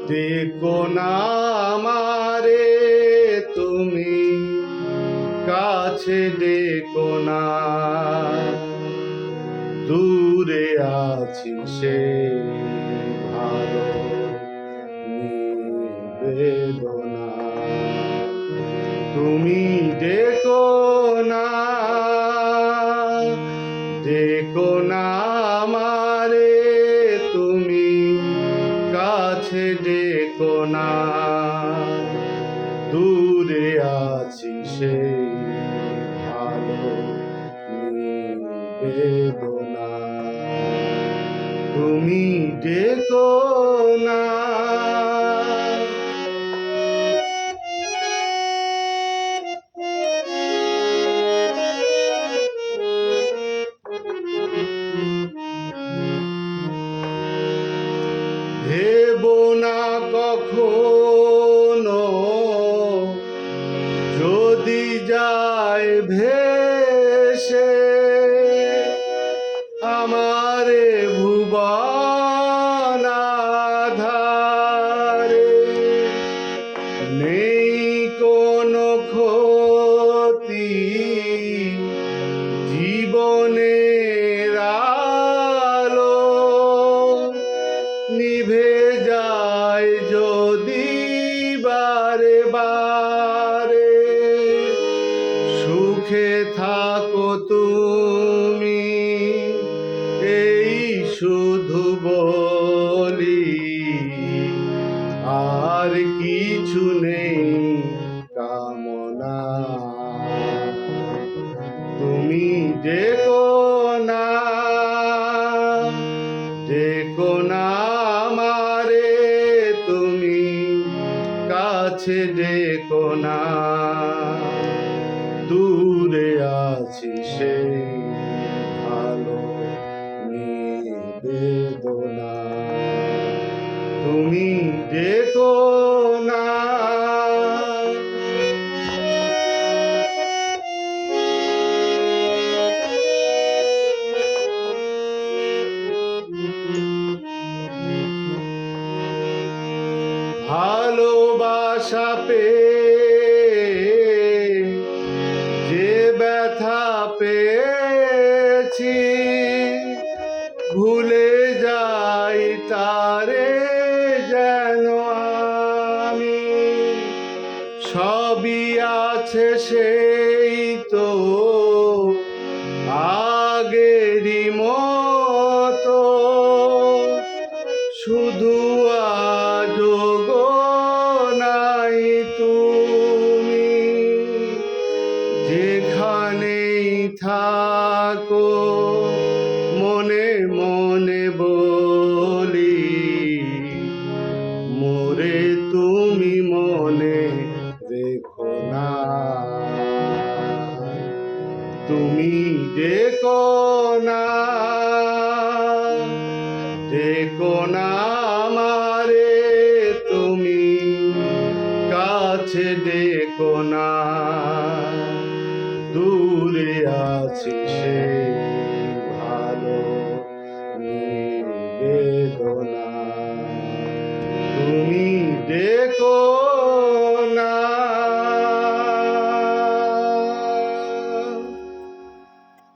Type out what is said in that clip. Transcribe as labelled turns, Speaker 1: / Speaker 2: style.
Speaker 1: দেখো না আমারে তুমি, কাছে দেখো না, দূরে আছি সে ভালো নিবেদনা। তুমি দেখো না, দেখো না আমারে তুমি, কাছে দেখো না, দূরে আছি সেই ভালো নিবেদনা। তুমি দেখো না। ভেবো না কখনো যদি যায় ভেসে আমারে ভুবন আধারে, নেই কোনো ক্ষতি জীবনের আলো নিভে যায় যদি বারে বারে। সুখে থাকো তুমি এই শুধু বলি, আর কিছু নেই কামনা। তুমি দেখো না, দেখো না আমারে তুমি, কাছে দেখো না, দূরে আছি সেই ভালো নিবেদনা। তুমি দেখো না। ভালোবাসা পেয়ে যে ব্যথা পেয়েছি, ভুলে যাই তারে যেন আমি। সবই আছে সেই তো আগেরই মতো, শুধু আজো গো নাই তুমি। যেখানেই থাকো মনে মনে বলি, মোরে তুমি মনে রেখো না। তুমি দেখো না, দেখো না আমারে তুমি, কাছে দেখো না, দূরে আছি সে